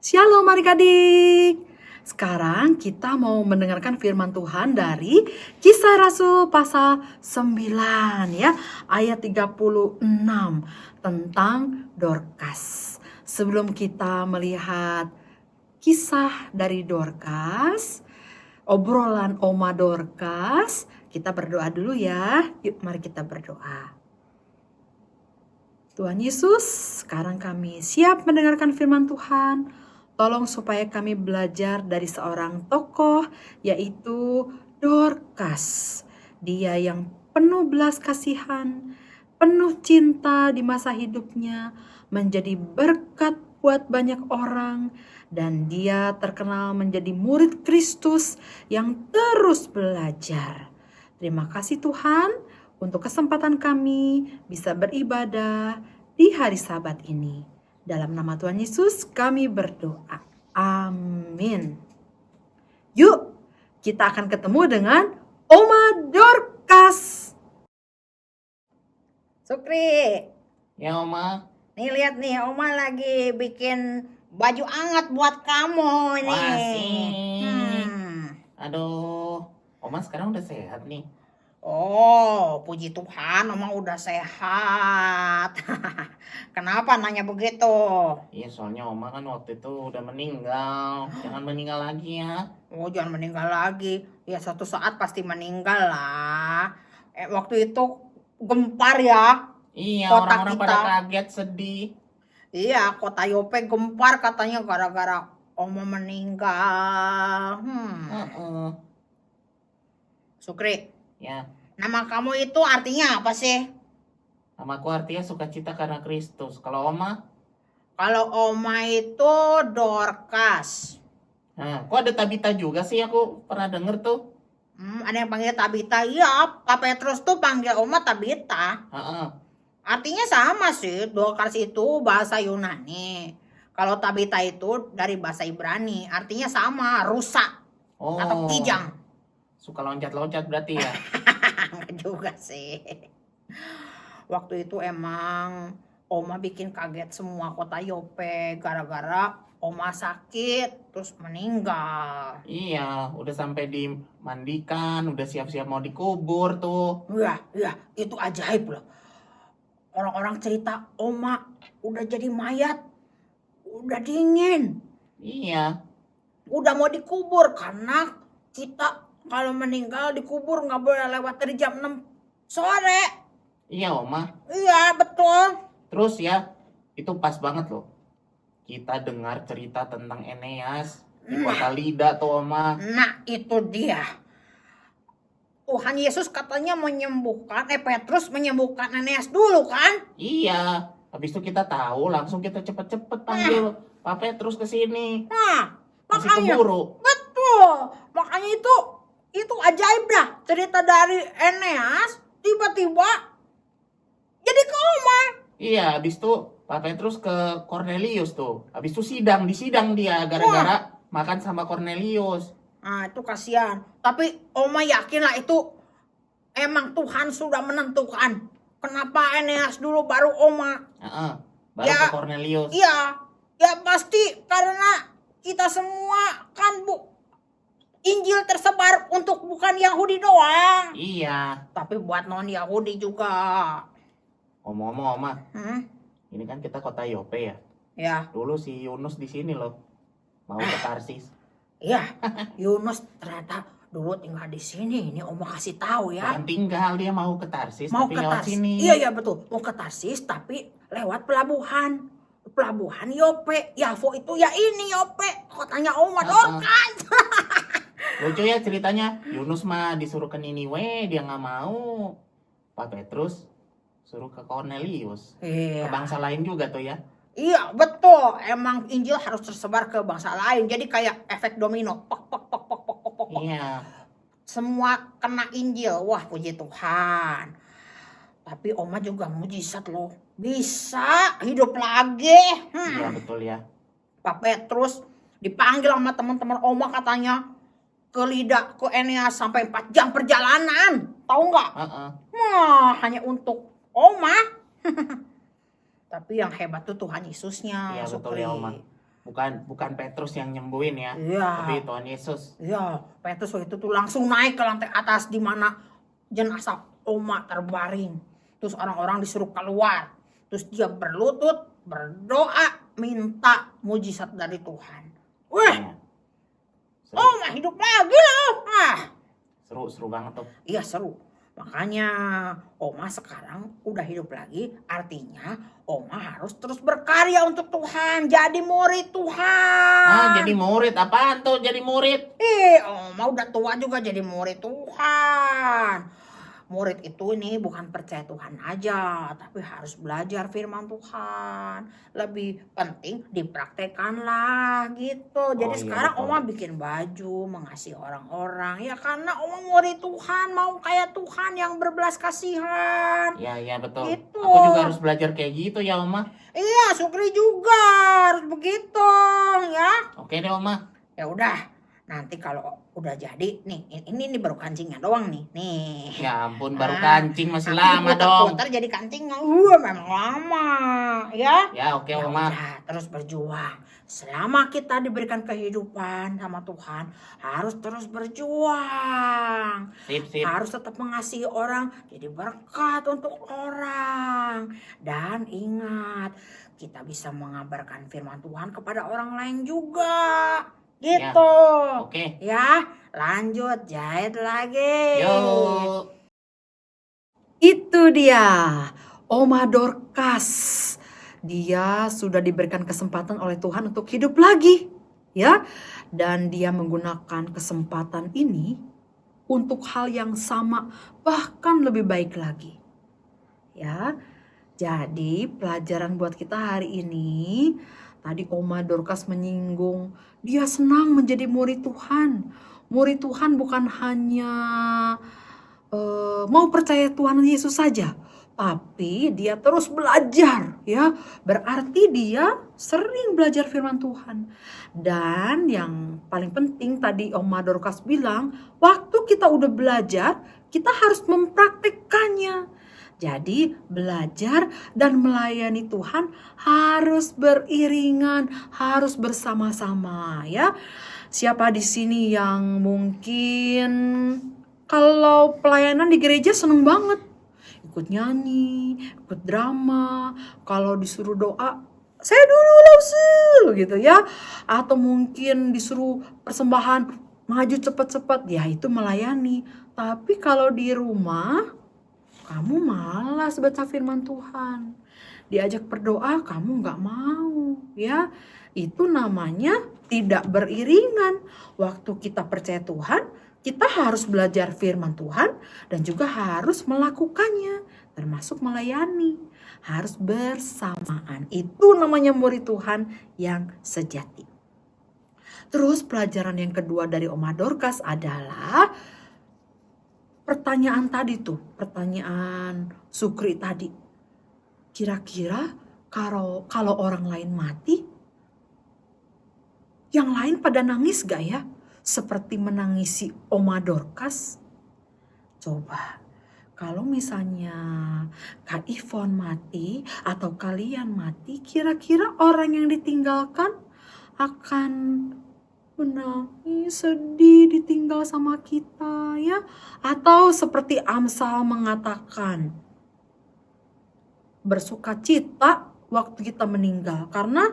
Shalom adik-adik. Sekarang kita mau mendengarkan firman Tuhan dari Kisah Rasul pasal 9 ya, ayat 36 tentang Dorcas. Sebelum kita melihat kisah dari Dorcas, obrolan Oma Dorcas, kita berdoa dulu ya. Yuk mari kita berdoa. Tuhan Yesus, sekarang kami siap mendengarkan firman Tuhan. Tolong supaya kami belajar dari seorang tokoh, yaitu Dorcas. Dia yang penuh belas kasihan, penuh cinta di masa hidupnya, menjadi berkat buat banyak orang, dan dia terkenal menjadi murid Kristus yang terus belajar. Terima kasih Tuhan untuk kesempatan kami bisa beribadah di hari Sabat ini. Dalam nama Tuhan Yesus kami berdoa. Amin. Yuk, kita akan ketemu dengan Oma Dorcas. Sukri, Ya Oma. nih lihat nih, Oma lagi bikin baju anget buat kamu nih. Wah, sih. Aduh, Oma sekarang udah sehat nih. Oh, puji Tuhan, Oma udah sehat. Kenapa nanya begitu? Iya, soalnya Oma kan waktu itu udah meninggal. Jangan meninggal lagi ya. Oh, jangan meninggal lagi. Ya suatu saat pasti meninggal lah. Waktu itu gempar ya. Iya, Kota orang-orang kita. pada kaget, sedih. Iya, kota Yope gempar katanya gara-gara Oma meninggal. Sukri, Ya, nama kamu itu artinya apa sih? namaku artinya sukacita karena Kristus. Kalau Oma? Kalau Oma itu Dorcas. Nah, kok ada Tabita juga sih? Aku pernah denger tuh. Ada yang panggil Tabita. Iya, Pak Petrus tuh panggil Oma Tabita. Heeh. Artinya sama sih. Dorcas itu bahasa Yunani. Kalau Tabita itu dari bahasa Ibrani. Artinya sama, rusak atau Oh, kijang. suka loncat-loncat berarti ya? Enggak juga sih. Waktu itu emang Oma bikin kaget semua kota Yope gara-gara Oma sakit terus meninggal. Iya, udah sampai dimandikan, udah siap-siap mau dikubur tuh. Iya, itu ajaib loh. Orang-orang cerita Oma udah jadi mayat, udah dingin, Iya, udah mau dikubur karena kita kalau meninggal dikubur nggak boleh lewat dari jam 6 sore. iya Oma. Iya, betul. Terus ya, itu pas banget loh. Kita dengar cerita tentang Eneas di kota Lida tuh Oma. Nah, itu dia. Tuhan Yesus katanya Petrus menyembuhkan Eneas dulu kan? Iya, habis itu kita tahu, langsung kita cepet-cepet panggil Pak Petrus ke sini. Nah, Masih makanya. keburu. Betul. Makanya itu ajaib dah. Cerita dari Eneas tiba-tiba jadi koma. Iya, habis itu Pak Petrus ke Cornelius tuh. Habis itu disidang dia gara-gara makan sama Cornelius. Nah, itu kasihan. Tapi Oma yakin lah itu emang Tuhan sudah menentukan. Kenapa Eneas dulu baru Oma? Baru Ya, ke Cornelius. Iya, ya pasti karena kita semua kan Injil tersebar untuk bukan Yahudi doang. Iya. Tapi buat non Yahudi juga. Omong-omong, Oma, ini kan kita kota Yope ya. Ya. Dulu si Yunus di sini loh, mau ke Tarsis. Iya, Yunus ternyata dulu tinggal di sini. Ini Oma kasih tahu ya. Bukan tinggal, dia mau ke Tarsis Mau tapi ke lewat Tarsis. sini. Iya betul. Mau ke Tarsis tapi lewat pelabuhan. Pelabuhan Yope. Yavo itu ya ini Yope. Kotanya Oma Dorcas. Lucu ya ceritanya. Yunus mah disuruh ke Niniwe, dia nggak mau. Pak Petrus suruh ke Cornelius. Iya. Ke bangsa lain juga tuh ya. Iya betul. Emang Injil harus tersebar ke bangsa lain. Jadi kayak efek domino. Pok. Iya. Semua kena Injil. Wah, puji Tuhan. Tapi Oma juga mujizat loh. Bisa hidup lagi. Iya betul ya. Pak Petrus dipanggil sama teman-teman Oma katanya ke Lida, ke Eneas sampai 4 jam perjalanan. Tahu nggak? Wah, hanya untuk Oma. Tapi yang hebat tuh Tuhan Yesusnya. Iya betul ya Oma. Bukan Petrus yang nyembuhin ya, Iya. tapi Tuhan Yesus. Iya, Petrus waktu itu tuh langsung naik ke lantai atas di mana jenazah Oma terbaring. Terus orang-orang disuruh keluar. Terus dia berlutut, berdoa, minta mujizat dari Tuhan. Wah, Ya. Oma hidup lagi loh. Seru banget tuh. Iya seru. Makanya Oma sekarang udah hidup lagi. Artinya Oma harus terus berkarya untuk Tuhan. Jadi murid Tuhan. Jadi murid apaan tuh jadi murid? Oma udah tua juga jadi murid Tuhan. Murid itu nih bukan percaya Tuhan aja, tapi harus belajar firman Tuhan. Lebih penting dipraktekkan lah gitu. Jadi iya, sekarang betul. Oma bikin baju, mengasihi orang-orang. Ya karena Oma murid Tuhan, mau kayak Tuhan yang berbelas kasihan. Iya betul. Gitu. Aku juga harus belajar kayak gitu ya Oma. Iya, Sukri juga harus begitu ya. Oke deh Oma. Ya udah. Nanti kalau udah jadi nih, ini baru kancingnya doang nih. Nih. Ya ampun baru Ah, kancing masih nanti lama dong. Putar jadi kancingnya. Memang lama, ya. Ya oke Ya Oma. udah, terus berjuang. Selama kita diberikan kehidupan sama Tuhan, harus terus berjuang. Sip. Harus tetap mengasihi orang, jadi berkat untuk orang. Dan ingat, kita bisa mengabarkan firman Tuhan kepada orang lain juga. Gitu. Oke. Ya, lanjut jahit lagi. Yuk. Itu dia, Oma Dorcas. Dia sudah diberikan kesempatan oleh Tuhan untuk hidup lagi, ya. Dan dia menggunakan kesempatan ini untuk hal yang sama, bahkan lebih baik lagi. Ya. Jadi, pelajaran buat kita hari ini, tadi Oma Dorcas menyinggung, dia senang menjadi murid Tuhan. Murid Tuhan bukan hanya mau percaya Tuhan Yesus saja, tapi dia terus belajar, ya. Berarti dia sering belajar firman Tuhan. Dan yang paling penting tadi Oma Dorcas bilang, waktu kita udah belajar, kita harus mempraktekkannya. Jadi belajar dan melayani Tuhan harus beriringan, harus bersama-sama, ya. Siapa di sini yang mungkin kalau pelayanan di gereja seneng banget, ikut nyanyi, ikut drama, kalau disuruh doa, saya dulu lausul gitu ya, atau mungkin disuruh persembahan maju cepat-cepat, ya itu melayani. Tapi kalau di rumah kamu malas baca firman Tuhan, diajak berdoa kamu gak mau, ya. Itu namanya tidak beriringan. Waktu kita percaya Tuhan, kita harus belajar firman Tuhan dan juga harus melakukannya, termasuk melayani. Harus bersamaan. Itu namanya murid Tuhan yang sejati. Terus pelajaran yang kedua dari Oma Dorcas adalah pertanyaan tadi tuh, pertanyaan Sukri tadi. Kira-kira kalau orang lain mati, yang lain pada nangis gak ya? Seperti menangisi Oma Dorcas. Coba, kalau misalnya Kak Ivon mati atau kalian mati, kira-kira orang yang ditinggalkan akan menangis, sedih ditinggal sama kita, ya. Atau seperti Amsal mengatakan, bersukacita waktu kita meninggal. Karena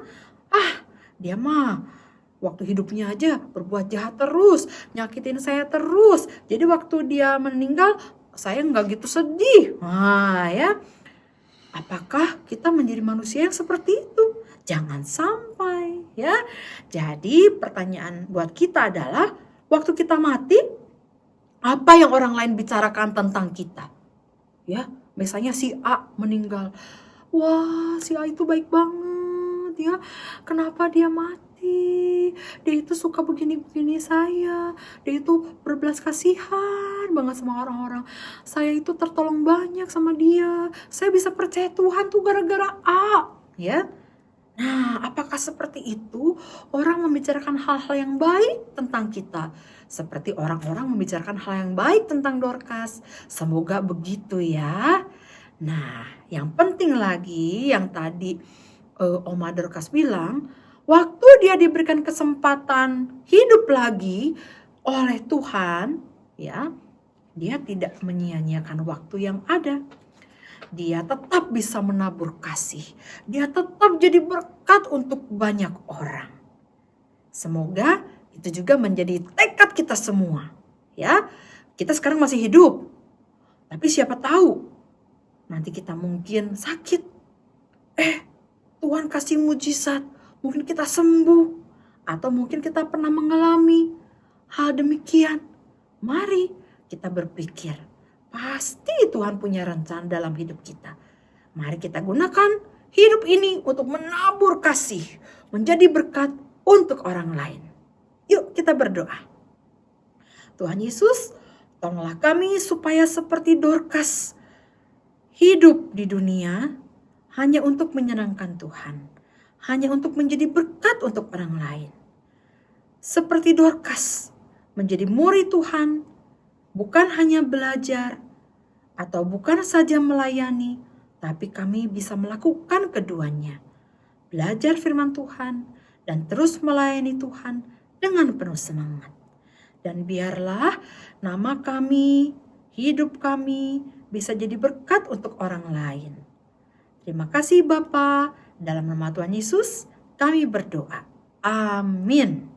dia mah waktu hidupnya aja berbuat jahat terus, nyakitin saya terus. Jadi waktu dia meninggal, saya nggak gitu sedih. Ya. Apakah kita menjadi manusia yang seperti itu? Jangan sampai, ya. Jadi pertanyaan buat kita adalah, waktu kita mati, apa yang orang lain bicarakan tentang kita? Ya, misalnya si A meninggal. Wah, si A itu baik banget, ya. Kenapa dia mati? Dia itu suka begini-begini saya. Dia itu berbelas kasihan banget sama orang-orang. Saya itu tertolong banyak sama dia. Saya bisa percaya Tuhan tuh gara-gara A, ya. Nah, apakah seperti itu orang membicarakan hal-hal yang baik tentang kita? Seperti orang-orang membicarakan hal yang baik tentang Dorcas. Semoga begitu ya. Nah, yang penting lagi yang tadi Oma Dorcas bilang, waktu dia diberikan kesempatan hidup lagi oleh Tuhan, ya, dia tidak menyia-nyiakan waktu yang ada. Dia tetap bisa menabur kasih. Dia tetap jadi berkat untuk banyak orang. Semoga itu juga menjadi tekad kita semua. Ya, kita sekarang masih hidup. Tapi siapa tahu nanti kita mungkin sakit. Tuhan kasih mujizat. Mungkin kita sembuh. Atau mungkin kita pernah mengalami hal demikian. Mari kita berpikir. Pasti Tuhan punya rencana dalam hidup kita. Mari kita gunakan hidup ini untuk menabur kasih. Menjadi berkat untuk orang lain. Yuk kita berdoa. Tuhan Yesus, tolonglah kami supaya seperti Dorcas. Hidup di dunia hanya untuk menyenangkan Tuhan. Hanya untuk menjadi berkat untuk orang lain. Seperti Dorcas, menjadi murid Tuhan, bukan hanya belajar, atau bukan saja melayani, tapi kami bisa melakukan keduanya. Belajar firman Tuhan, dan terus melayani Tuhan dengan penuh semangat. Dan biarlah nama kami, hidup kami, bisa jadi berkat untuk orang lain. Terima kasih Bapa, dalam nama Tuhan Yesus kami berdoa. Amin.